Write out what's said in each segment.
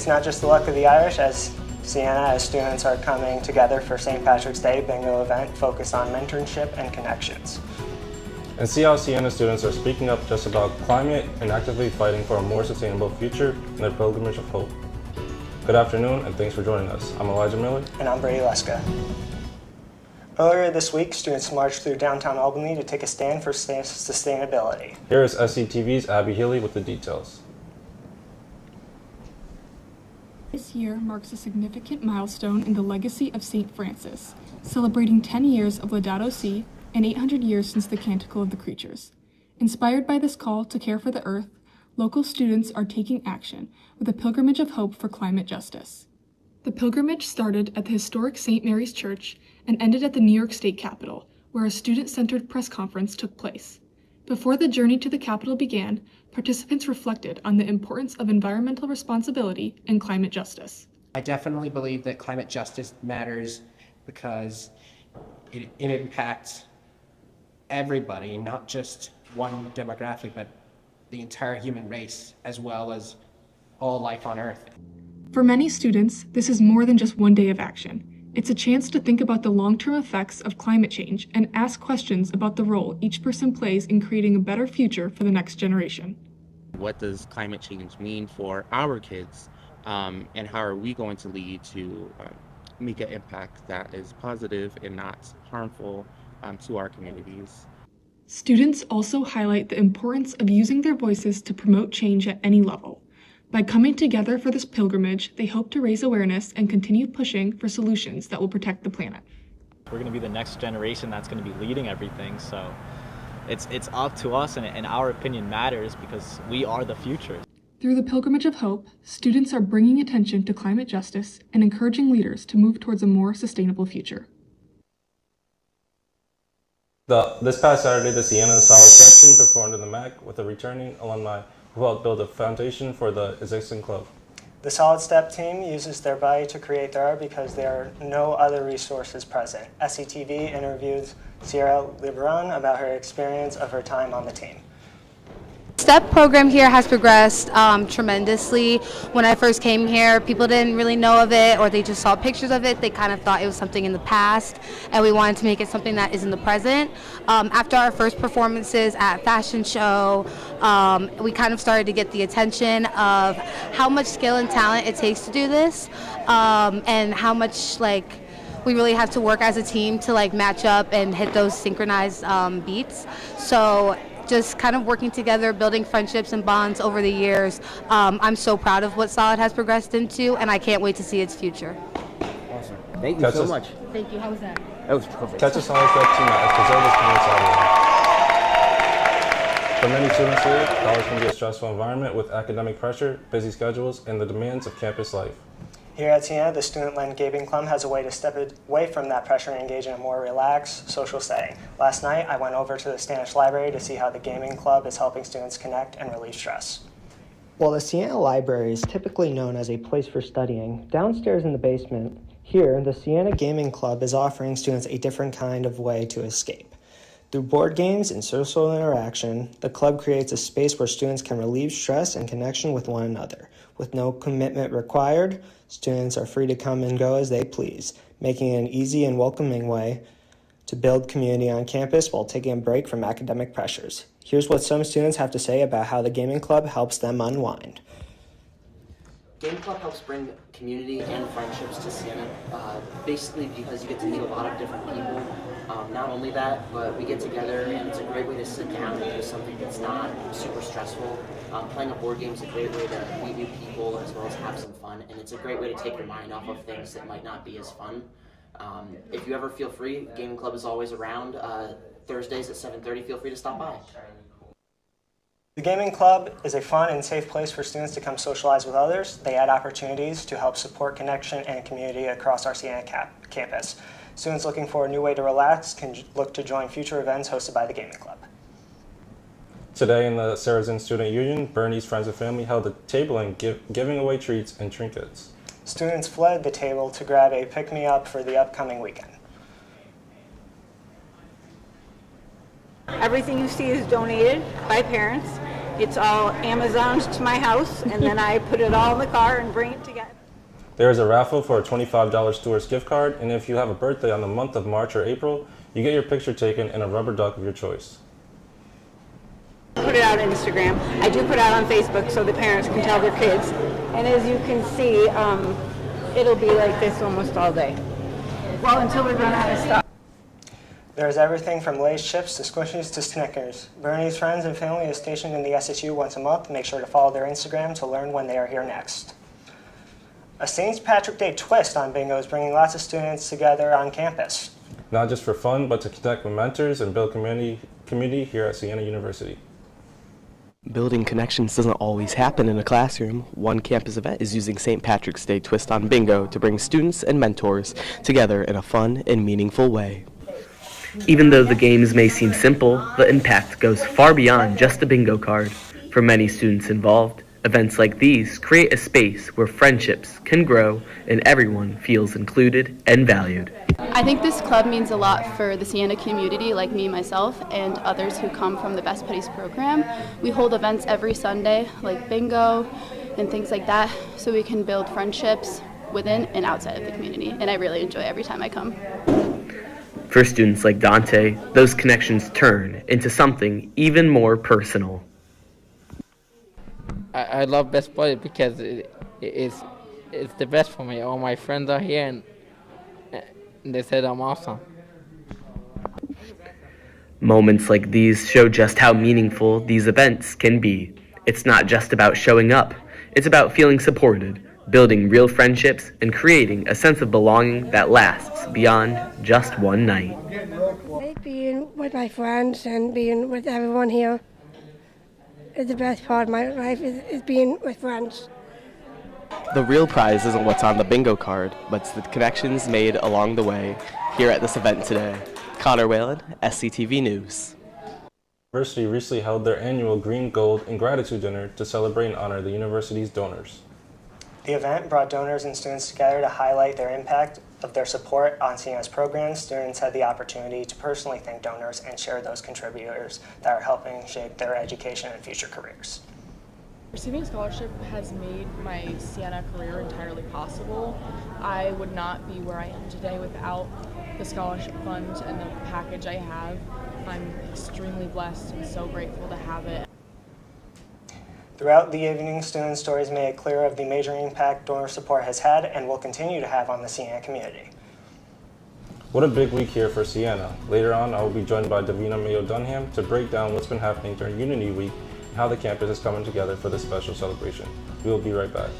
It's not just the luck of the Irish, as Siena, as students are coming together for St. Patrick's Day bingo event focused on mentorship and connections. And see how Siena students are speaking up just about climate and actively fighting for a more sustainable future in their pilgrimage of hope. Good afternoon, and thanks for joining us. I'm Elijah Miller. And I'm Brady Leska. Earlier this week, students marched through downtown Albany to take a stand for sustainability. Here is SCTV's Abby Healy with the details. This year marks a significant milestone in the legacy of St. Francis, celebrating 10 years of Laudato Si and 800 years since the Canticle of the Creatures. Inspired by this call to care for the earth, local students are taking action with a pilgrimage of hope for climate justice. The pilgrimage started at the historic St. Mary's Church and ended at the New York State Capitol, where a student-centered press conference took place. Before the journey to the Capitol began, participants reflected on the importance of environmental responsibility and climate justice. I definitely believe that climate justice matters because it impacts everybody, not just one demographic, but the entire human race, as well as all life on Earth. For many students, this is more than just one day of action. It's a chance to think about the long-term effects of climate change and ask questions about the role each person plays in creating a better future for the next generation. What does climate change mean for our kids, and how are we going to lead to make an impact that is positive and not harmful to our communities? Students also highlight the importance of using their voices to promote change at any level. By coming together for this pilgrimage, they hope to raise awareness and continue pushing for solutions that will protect the planet. We're going to be the next generation that's going to be leading everything, so it's up to us, and our opinion matters because we are the future. Through the Pilgrimage of Hope, students are bringing attention to climate justice and encouraging leaders to move towards a more sustainable future. This past Saturday, the Siena Solid Step team performed in the MAC with a returning alumni who helped build a foundation for the existing club. The Solid Step team uses their body to create their art because there are no other resources present. SCTV interviewed Sierra Lebron about her experience of her time on the team. STEP program here has progressed tremendously. When I first came here, people didn't really know of it, or they just saw pictures of it. They kind of thought it was something in the past, and we wanted to make it something that is in the present. After our first performances at fashion show, we kind of started to get the attention of how much skill and talent it takes to do this, and how much we really have to work as a team to match up and hit those synchronized beats. So just kind of working together, building friendships and bonds over the years. I'm so proud of what Solid has progressed into, and I can't wait to see its future. Awesome. Thank you so much. Thank you. How was that? That was perfect. Catch a Solid Step team at Preserve Saturday. For many students here, college can be a stressful environment with academic pressure, busy schedules, and the demands of campus life. Here at Siena, the Student-Led Gaming Club has a way to step away from that pressure and engage in a more relaxed, social setting. Last night, I went over to the Stanish Library to see how the gaming club is helping students connect and relieve stress. While the Siena Library is typically known as a place for studying, downstairs in the basement, here, the Siena Gaming Club is offering students a different kind of way to escape. Through board games and social interaction, the club creates a space where students can relieve stress and connection with one another. With no commitment required, students are free to come and go as they please, making it an easy and welcoming way to build community on campus while taking a break from academic pressures. Here's what some students have to say about how the gaming club helps them unwind. Game Club helps bring community and friendships to Siena, basically because you get to meet a lot of different people. Not only that, but we get together and it's a great way to sit down and do something that's not super stressful. Playing a board game is a great way to meet new people as well as have some fun, and it's a great way to take your mind off of things that might not be as fun. If you ever feel free, Gaming Club is always around. Thursdays at 7:30, feel free to stop by. The Gaming Club is a fun and safe place for students to come socialize with others. They add opportunities to help support connection and community across our Siena campus. Students looking for a new way to relax can look to join future events hosted by the Gaming Club. Today in the Saracen Student Union, Bernie's friends and family held a tabling giving away treats and trinkets. Students fled the table to grab a pick-me-up for the upcoming weekend. Everything you see is donated by parents, It's all Amazoned to my house, and then I put it all in the car and bring it together. There is a raffle for a $25 Stewart's gift card, and if you have a birthday on the month of March or April, you get your picture taken in a rubber duck of your choice. Put it out on Instagram. I do put it out on Facebook so the parents can tell their kids. And as you can see, it'll be like this almost all day. Well, until we run out of stuff. There's everything from Lay's chips to Squishies to Snickers. Bernie's friends and family is stationed in the SSU once a month. Make sure to follow their Instagram to learn when they are here next. A St. Patrick's Day twist on bingo is bringing lots of students together on campus. Not just for fun, but to connect with mentors and build community here at Siena University. Building connections doesn't always happen in a classroom. One campus event is using St. Patrick's Day twist on bingo to bring students and mentors together in a fun and meaningful way. Even though the games may seem simple, the impact goes far beyond just a bingo card. For many students involved, events like these create a space where friendships can grow and everyone feels included and valued. I think this club means a lot for the Siena community, like me, myself, and others who come from the Best Buddies program. We hold events every Sunday, like bingo and things like that, so we can build friendships within and outside of the community, and I really enjoy every time I come. For students like Dante, those connections turn into something even more personal. I love Best Buddies because it's the best for me. All my friends are here and they said I'm awesome. Moments like these show just how meaningful these events can be. It's not just about showing up, it's about feeling supported, building real friendships, and creating a sense of belonging that lasts beyond just one night. Being with my friends and being with everyone here is the best part of my life, is being with friends. The real prize isn't what's on the bingo card, but it's the connections made along the way here at this event today. Connor Whalen, SCTV News. The university recently held their annual Green, Gold, and Gratitude Dinner to celebrate and honor the university's donors. The event brought donors and students together to highlight their impact of their support on Siena's programs. Students had the opportunity to personally thank donors and share those contributors that are helping shape their education and future careers. Receiving a scholarship has made my Siena career entirely possible. I would not be where I am today without the scholarship fund and the package I have. I'm extremely blessed and so grateful to have it. Throughout the evening, student stories made it clear of the major impact donor support has had and will continue to have on the Siena community. What a big week here for Siena. Later on, I will be joined by Davina Mayo Dunham to break down what's been happening during Unity Week and how the campus is coming together for this special celebration. We will be right back.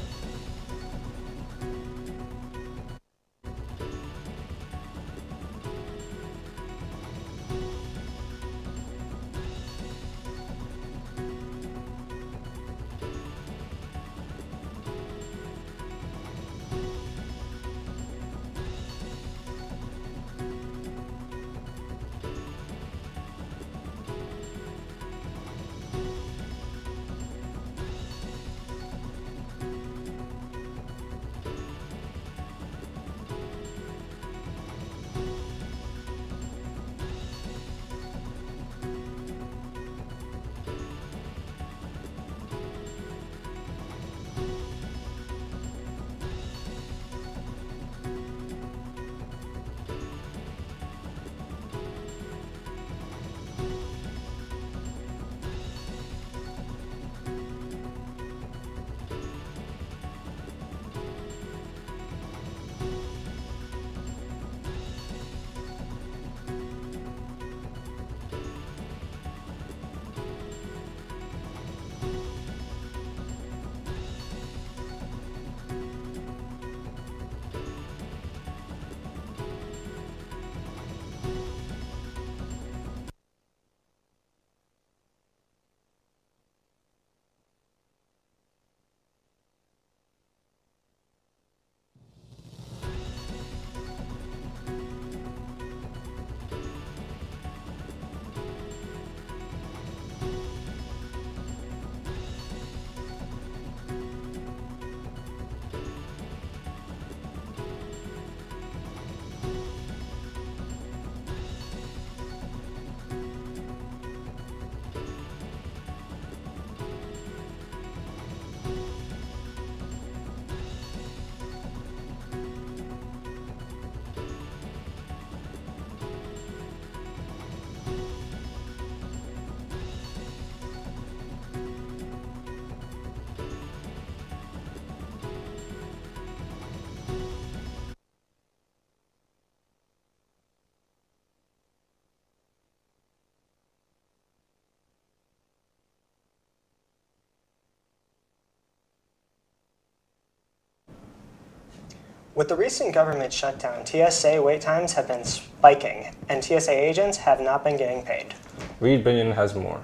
With the recent government shutdown, TSA wait times have been spiking, and TSA agents have not been getting paid. Reed Binion has more.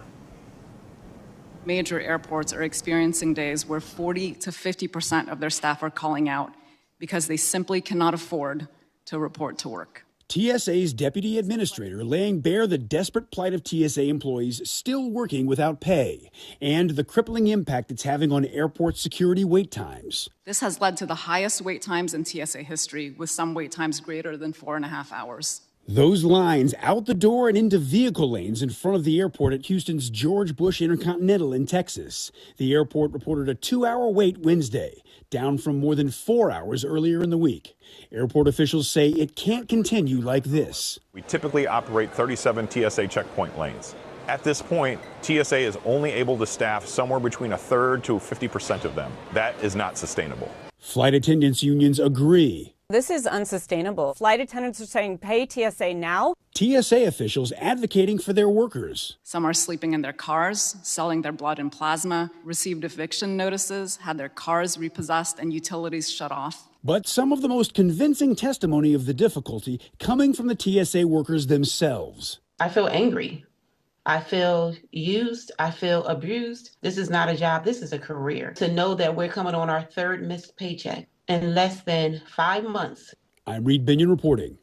Major airports are experiencing days where 40 to 50% of their staff are calling out because they simply cannot afford to report to work. TSA's deputy administrator laying bare the desperate plight of TSA employees still working without pay and the crippling impact it's having on airport security wait times. This has led to the highest wait times in TSA history, with some wait times greater than 4.5 hours. Those lines out the door and into vehicle lanes in front of the airport at Houston's George Bush Intercontinental in Texas. The airport reported a 2-hour wait Wednesday, down from more than 4 hours earlier in the week. Airport officials say it can't continue like this. We typically operate 37 TSA checkpoint lanes. At this point, TSA is only able to staff somewhere between a third to 50% of them. That is not sustainable. Flight attendants unions agree. This is unsustainable. Flight attendants are saying pay TSA now. TSA officials advocating for their workers. Some are sleeping in their cars, selling their blood and plasma, received eviction notices, had their cars repossessed and utilities shut off. But some of the most convincing testimony of the difficulty coming from the TSA workers themselves. I feel angry. I feel used. I feel abused. This is not a job. This is a career. To know that we're coming on our third missed paycheck in less than 5 months. I'm Reed Binion reporting.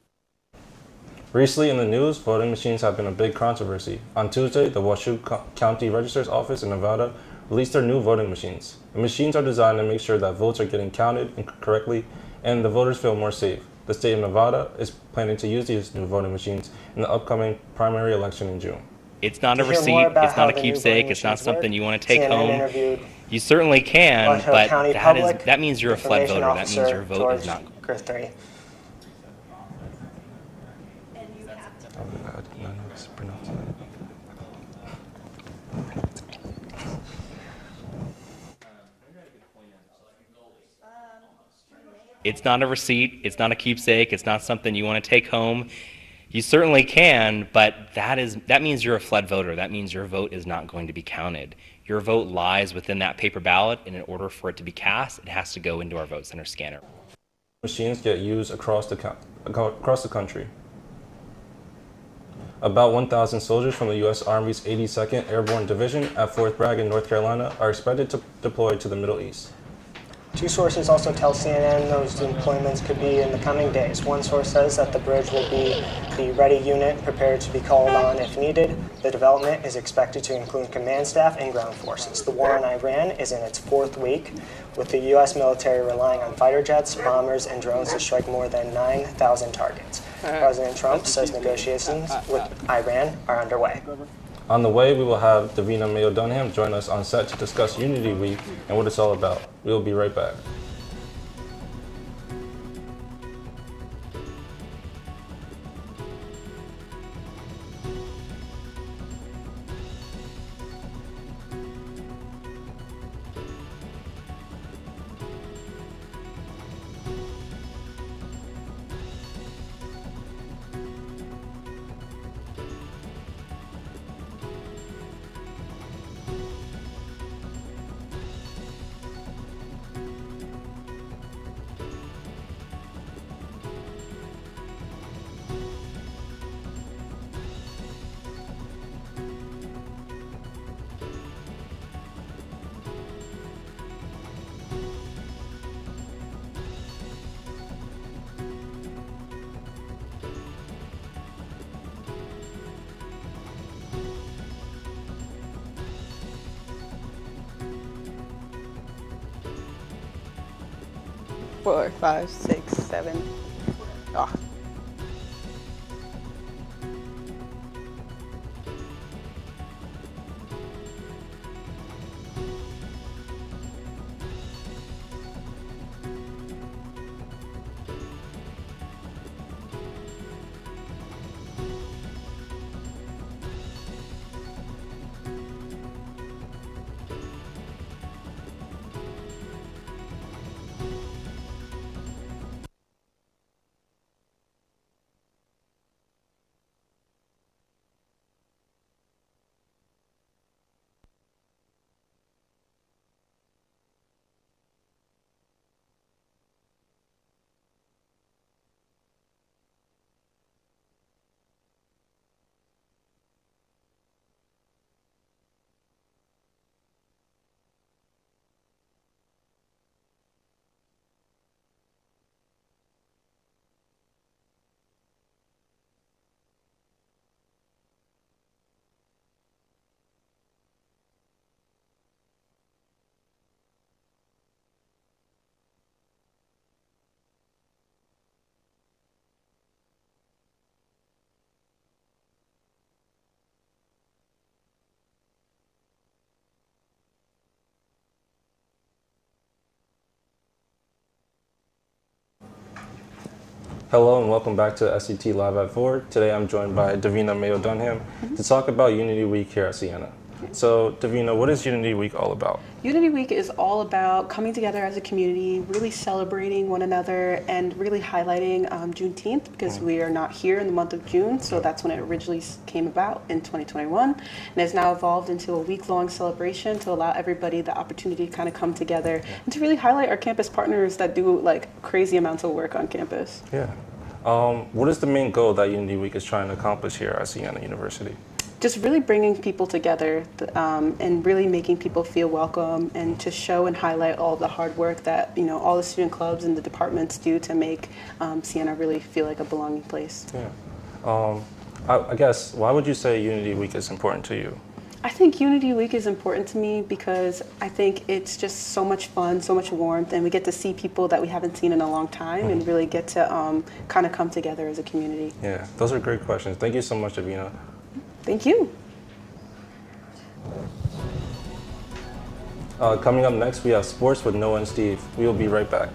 Recently in the news, voting machines have been a big controversy. On Tuesday, the Washoe County Register's Office in Nevada released their new voting machines. The machines are designed to make sure that votes are getting counted correctly and the voters feel more safe. The state of Nevada is planning to use these new voting machines in the upcoming primary election in June. It's not a receipt, it's not a keepsake, it's not something you want to take home. You certainly can, but that means you're a flood voter. That means your vote is not. It's not a receipt, it's not a keepsake, it's not something you want to take home. You certainly can, but that means you're a flood voter. That means your vote is not going to be counted. Your vote lies within that paper ballot, and in order for it to be cast, it has to go into our vote center scanner. Machines get used across the country. About 1,000 soldiers from the U.S. Army's 82nd Airborne Division at Fort Bragg in North Carolina are expected to deploy to the Middle East. Two sources also tell CNN those deployments could be in the coming days. One source says that the bridge will be the ready unit prepared to be called on if needed. The development is expected to include command staff and ground forces. The war in Iran is in its 4th week, with the U.S. military relying on fighter jets, bombers, and drones to strike more than 9,000 targets. President Trump says negotiations with Iran are underway. On the way, we will have Davina Mayo Dunham join us on set to discuss Unity Week and what it's all about. We will be right back. Four, 5, 6, 7. Oh. Hello and welcome back to SCT Live at 4. Today I'm joined by Davina Mayo-Dunham to talk about Unity Week here at Siena. So Davina, what is Unity Week all about? Unity Week is all about coming together as a community, really celebrating one another, and really highlighting Juneteenth, because we are not here in the month of June, so that's when it originally came about in 2021, and has now evolved into a week-long celebration to allow everybody the opportunity to kind of come together and to really highlight our campus partners that do like crazy amounts of work on campus. Yeah. What is the main goal that Unity Week is trying to accomplish here at Siena University? Just really bringing people together and really making people feel welcome, and to show and highlight all the hard work that all the student clubs and the departments do to make Siena really feel like a belonging place. Yeah. I guess, why would you say Unity Week is important to you? I think Unity Week is important to me because I think it's just so much fun, so much warmth, and we get to see people that we haven't seen in a long time and really get to kind of come together as a community. Yeah, those are great questions. Thank you so much, Davina. Thank you. Coming up next, we have sports with Noah and Steve. We will be right back.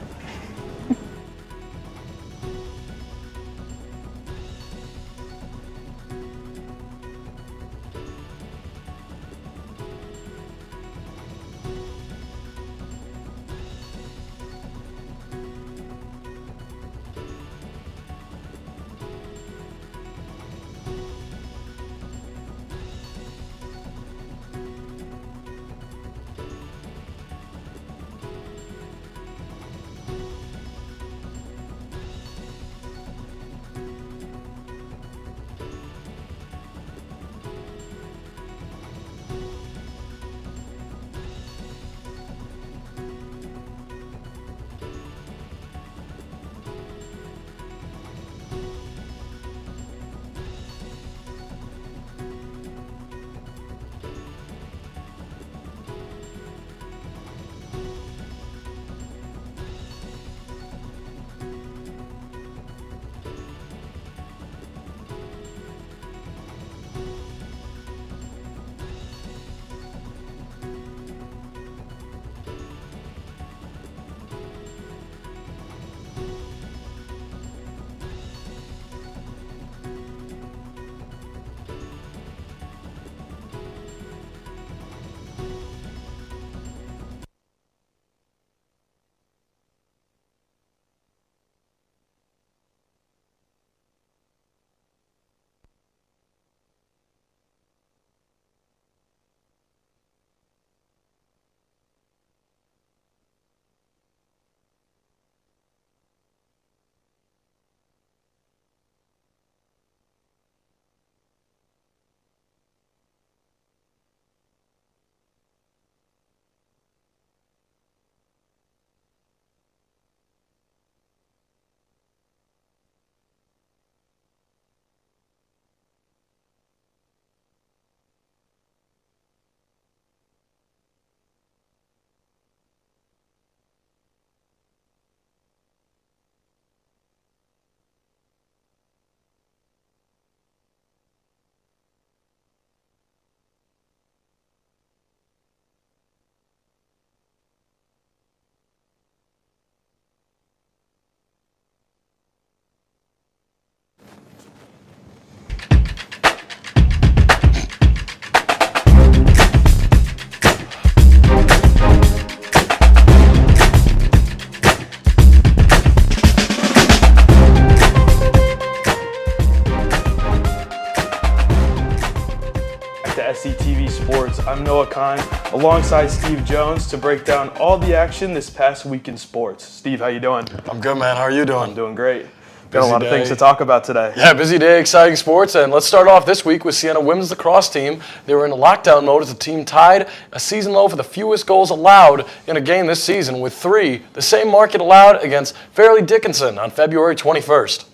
SCTV Sports. I'm Noah Kine, alongside Steve Jones to break down all the action this past week in sports. Steve, how you doing? I'm good, man. How are you doing? I'm doing great. Got a lot of things to talk about today. Yeah, busy day, exciting sports, and let's start off this week with Siena women's lacrosse team. They were in a lockdown mode as the team tied a season low for the fewest goals allowed in a game this season with 3, the same market allowed against Fairleigh Dickinson on February 21st.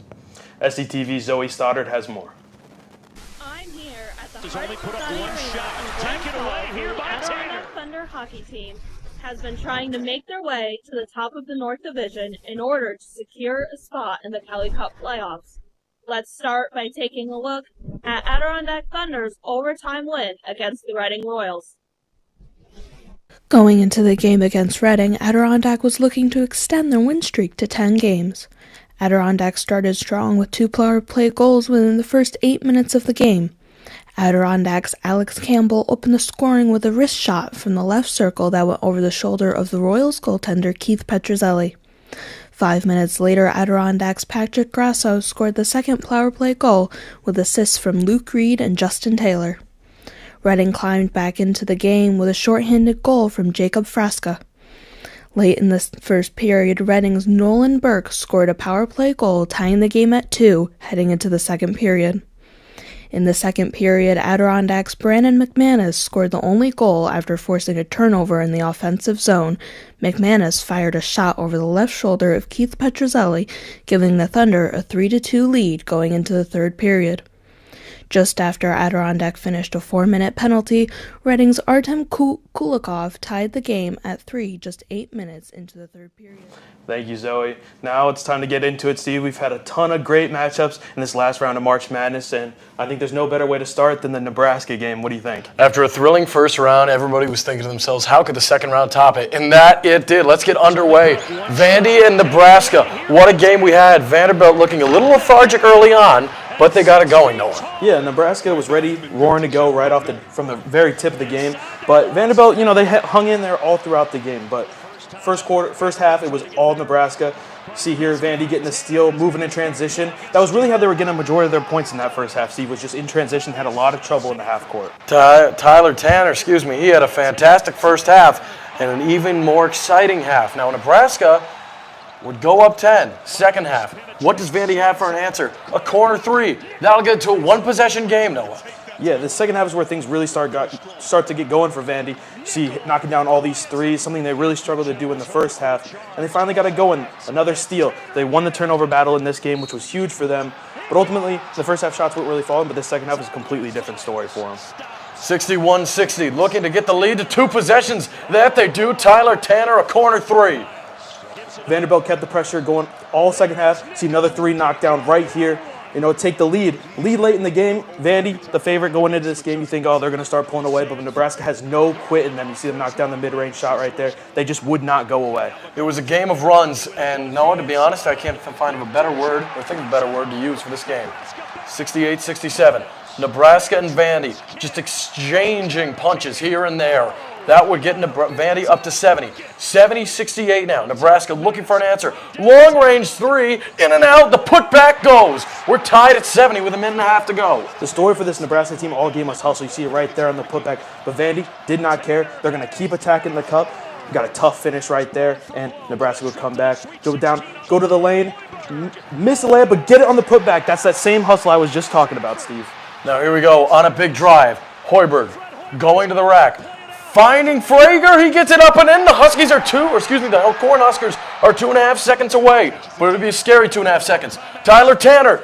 SCTV's Zoe Stoddard has more. Has only put up one shot. Taken away here by Taylor. Thunder hockey team has been trying to make their way to the top of the North Division in order to secure a spot in the Kelly Cup playoffs. Let's start by taking a look at Adirondack Thunder's overtime win against the Reading Royals. Going into the game against Reading, Adirondack was looking to extend their win streak to 10 games. Adirondack started strong with 2 power play goals within the first 8 minutes of the game. Adirondack's Alex Campbell opened the scoring with a wrist shot from the left circle that went over the shoulder of the Royals goaltender Keith Petruzzelli. 5 minutes later, Adirondack's Patrick Grasso scored the second power play goal with assists from Luke Reed and Justin Taylor. Reading climbed back into the game with a shorthanded goal from Jacob Frasca. Late in the first period, Reading's Nolan Burke scored a power play goal, tying the game at 2, heading into the second period. In the second period, Adirondack's Brandon McManus scored the only goal after forcing a turnover in the offensive zone. McManus fired a shot over the left shoulder of Keith Petruzzelli, giving the Thunder a 3-2 lead going into the third period. Just after Adirondack finished a 4-minute penalty, Reading's Artem Kulikov tied the game at 3 just 8 minutes into the third period. Thank you, Zoe. Now it's time to get into it, Steve. We've had a ton of great matchups in this last round of March Madness, and I think there's no better way to start than the Nebraska game. What do you think? After a thrilling first round, everybody was thinking to themselves, how could the second round top it? And that it did. Let's get underway. Vandy and Nebraska. What a game we had. Vanderbilt looking a little lethargic early on, but they got it going, Noah. Yeah, Nebraska was ready, roaring to go right off from the very tip of the game. But Vanderbilt, they hung in there all throughout the game. But first half, it was all Nebraska. See here, Vandy getting the steal, moving in transition. That was really how they were getting a majority of their points in that first half. Steve was just in transition, had a lot of trouble in the half court. Tyler Tanner, he had a fantastic first half and an even more exciting half. Now, Nebraska would go up 10, second half. What does Vandy have for an answer? A corner 3. That'll get to a one-possession game, Noah. Yeah, the second half is where things really start to get going for Vandy. See, knocking down all these threes, something they really struggled to do in the first half. And they finally got it going. Another steal. They won the turnover battle in this game, which was huge for them. But ultimately, the first half shots weren't really falling, but the second half was a completely different story for them. 61-60, looking to get the lead to 2 possessions. That they do. Tyler Tanner, a corner 3. Vanderbilt kept the pressure going all second half. See another 3 knocked down right here. Take the lead. Lead late in the game. Vandy, the favorite going into this game, you think, they're going to start pulling away, but Nebraska has no quit in them. You see them knock down the mid-range shot right there. They just would not go away. It was a game of runs, and Noah, to be honest, I can't find a better word or think of a better word to use for this game. 68-67. Nebraska and Vandy just exchanging punches here and there. That would get Vandy up to 70. 70-68 now. Nebraska looking for an answer. Long range 3, in and out, the putback goes. We're tied at 70 with a minute and a half to go. The story for this Nebraska team all game was hustle. You see it right there on the putback. But Vandy did not care. They're going to keep attacking the cup. Got a tough finish right there, and Nebraska would come back, go down, go to the lane, miss the layup, but get it on the putback. That's that same hustle I was just talking about, Steve. Now here we go on a big drive. Hoiberg going to the rack. Finding Frager, he gets it up and in. The Huskies are the Cornhuskers are 2.5 seconds away, but it'll be a scary 2.5 seconds. Tyler Tanner,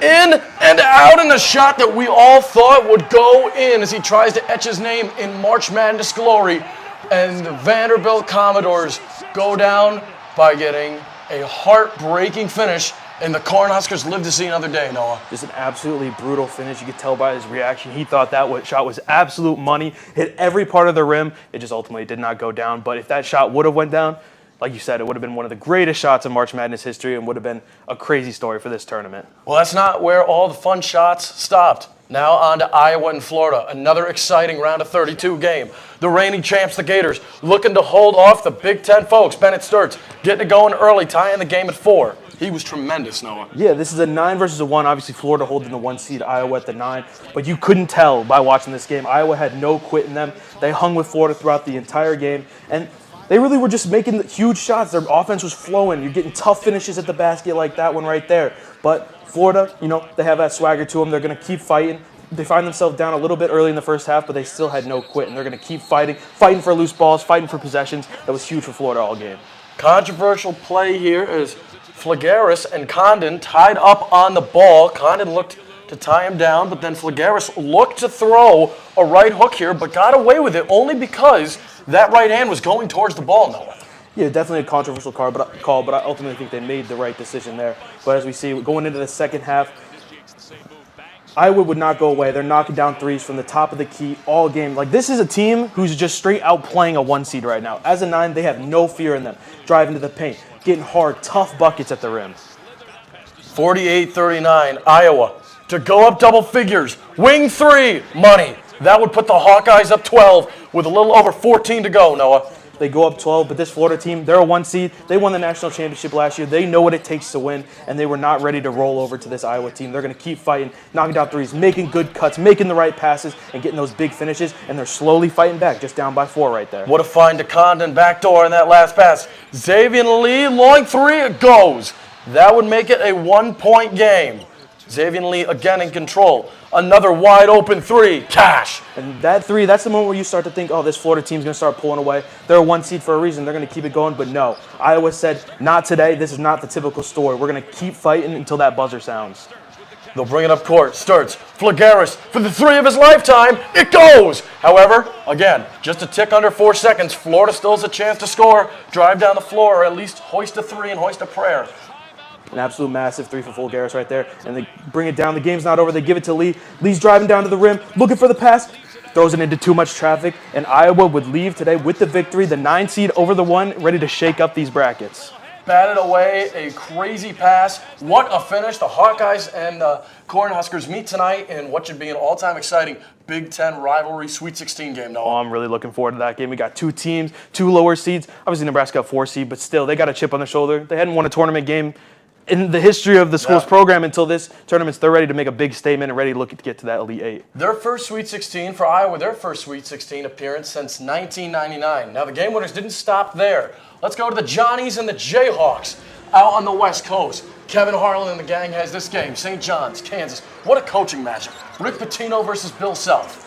in and out, in a shot that we all thought would go in as he tries to etch his name in March Madness glory. And the Vanderbilt Commodores go down by getting a heartbreaking finish. And the Cornhuskers live to see another day, Noah. Just an absolutely brutal finish. You could tell by his reaction. He thought that shot was absolute money. Hit every part of the rim. It just ultimately did not go down. But if that shot would have went down, like you said, it would have been one of the greatest shots in March Madness history and would have been a crazy story for this tournament. Well, that's not where all the fun shots stopped. Now on to Iowa and Florida. Another exciting round of 32 game. The reigning champs, the Gators, looking to hold off the Big Ten folks. Bennett Sturts getting it going early, tying the game at 4. He was tremendous, Noah. Yeah, this is a 9 versus a 1. Obviously, Florida holding the 1 seed, Iowa at the 9. But you couldn't tell by watching this game. Iowa had no quit in them. They hung with Florida throughout the entire game. And they really were just making huge shots. Their offense was flowing. You're getting tough finishes at the basket like that one right there. But Florida, they have that swagger to them. They're going to keep fighting. They find themselves down a little bit early in the first half, but they still had no quit. And they're going to keep fighting for loose balls, fighting for possessions. That was huge for Florida all game. Controversial play here is Flagaris and Condon tied up on the ball. Condon looked to tie him down, but then Flagaris looked to throw a right hook here, but got away with it only because that right hand was going towards the ball, Noah. Yeah, definitely a controversial call, but I ultimately think they made the right decision there. But as we see, going into the second half, Iowa would not go away. They're knocking down threes from the top of the key all game. Like, this is a team who's just straight out playing a 1 seed right now. As a 9, they have no fear in them. Driving to the paint, getting hard, tough buckets at the rim. 48-39, Iowa. To go up double figures, wing 3, money. That would put the Hawkeyes up 12 with a little over 14 to go, Noah. They go up 12, but this Florida team, they're a 1 seed. They won the national championship last year. They know what it takes to win, and they were not ready to roll over to this Iowa team. They're going to keep fighting, knocking down threes, making good cuts, making the right passes, and getting those big finishes, and they're slowly fighting back, just down by 4 right there. What a find to Condon, backdoor in that last pass. Xavier Lee, long 3, it goes. That would make it a 1-point game. Xavier Lee again in control. Another wide open 3, cash. And that 3, that's the moment where you start to think, oh, this Florida team's going to start pulling away. They're a 1 seed for a reason. They're going to keep it going. But no, Iowa said, not today. This is not the typical story. We're going to keep fighting until that buzzer sounds. They'll bring it up court. Starts Flagaris for the 3 of his lifetime. It goes. However, again, just a tick under 4 seconds. Florida still has a chance to score. Drive down the floor, or at least hoist a 3 and hoist a prayer. An absolute massive 3 for Fulgaris right there. And they bring it down. The game's not over. They give it to Lee. Lee's driving down to the rim, looking for the pass. Throws it into too much traffic. And Iowa would leave today with the victory. The 9 seed over the 1, ready to shake up these brackets. Batted away, a crazy pass. What a finish. The Hawkeyes and the Cornhuskers meet tonight in what should be an all-time exciting Big Ten rivalry Sweet 16 game. Oh, I'm really looking forward to that game. We got 2 teams, 2 lower seeds. Obviously, Nebraska 4 seed, but still, they got a chip on their shoulder. They hadn't won a tournament game in the history of the school's program until this tournament. They're ready to make a big statement and ready to get to that Elite 8. Their first Sweet 16 for Iowa, their first Sweet 16 appearance since 1999. Now, the game winners didn't stop there. Let's go to the Johnnies and the Jayhawks out on the West Coast. Kevin Harlan and the gang has this game. St. John's, Kansas. What a coaching matchup. Rick Pitino versus Bill Self.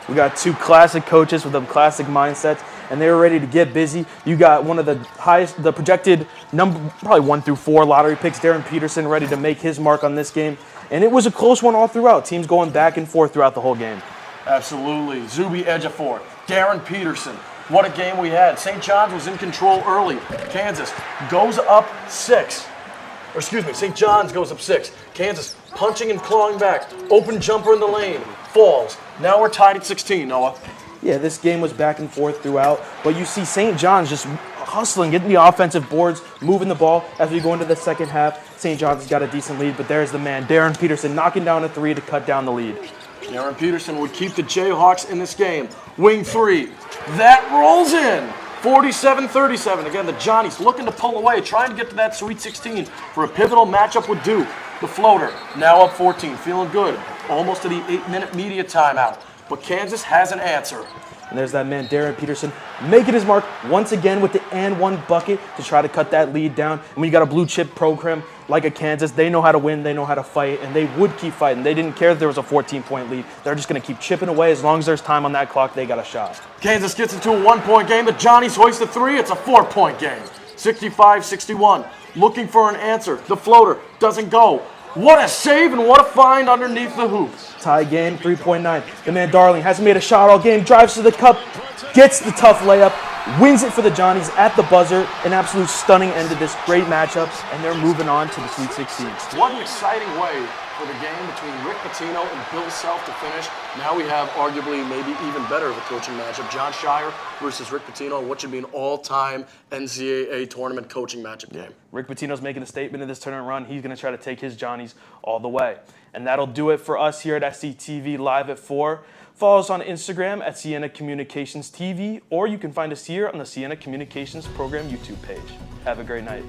We got 2 classic coaches with them classic mindsets, and they were ready to get busy. You got one of the highest, the projected number, probably 1 through 4 lottery picks, Darren Peterson, ready to make his mark on this game. And it was a close one all throughout. Teams going back and forth throughout the whole game. Absolutely. Zuby Ejiofor, Darren Peterson. What a game we had. St. John's was in control early. Kansas goes up 6. Or excuse me, St. John's goes up 6. Kansas punching and clawing back. Open jumper in the lane. Falls. Now we're tied at 16, Noah. Yeah, this game was back and forth throughout, but you see St. John's just hustling, getting the offensive boards, moving the ball. As we go into the second half, St. John's has got a decent lead, but there's the man, Darren Peterson, knocking down a 3 to cut down the lead. Darren Peterson would keep the Jayhawks in this game. Wing 3. That rolls in. 47-37. Again, the Johnnies looking to pull away, trying to get to that Sweet 16 for a pivotal matchup with Duke. The floater, now up 14, feeling good. Almost to the 8-minute media timeout. But Kansas has an answer. And there's that man, Darren Peterson, making his mark once again with the and 1 bucket to try to cut that lead down. And when you got a blue chip program like a Kansas, they know how to win, they know how to fight, and they would keep fighting. They didn't care if there was a 14-point lead. They're just going to keep chipping away. As long as there's time on that clock, they got a shot. Kansas gets into a 1-point game. The Johnnies hoist a 3. It's a 4-point game. 65-61. Looking for an answer. The floater doesn't go. What a save and what a find underneath the hoop. Tie game, 3.9. The man Darling hasn't made a shot all game, drives to the cup, gets the tough layup, wins it for the Johnnies at the buzzer. An absolute stunning end to this great matchup, and they're moving on to the Sweet 16. What an exciting way for the game between Rick Pitino and Bill Self to finish. Now we have arguably maybe even better of a coaching matchup. John Shire versus Rick Pitino in what should be an all-time NCAA tournament coaching matchup game. Rick Pitino's making a statement in this tournament run. He's going to try to take his Johnnies all the way. And that'll do it for us here at SCTV Live at 4. Follow us on Instagram at Siena Communications TV, or you can find us here on the Siena Communications Program YouTube page. Have a great night.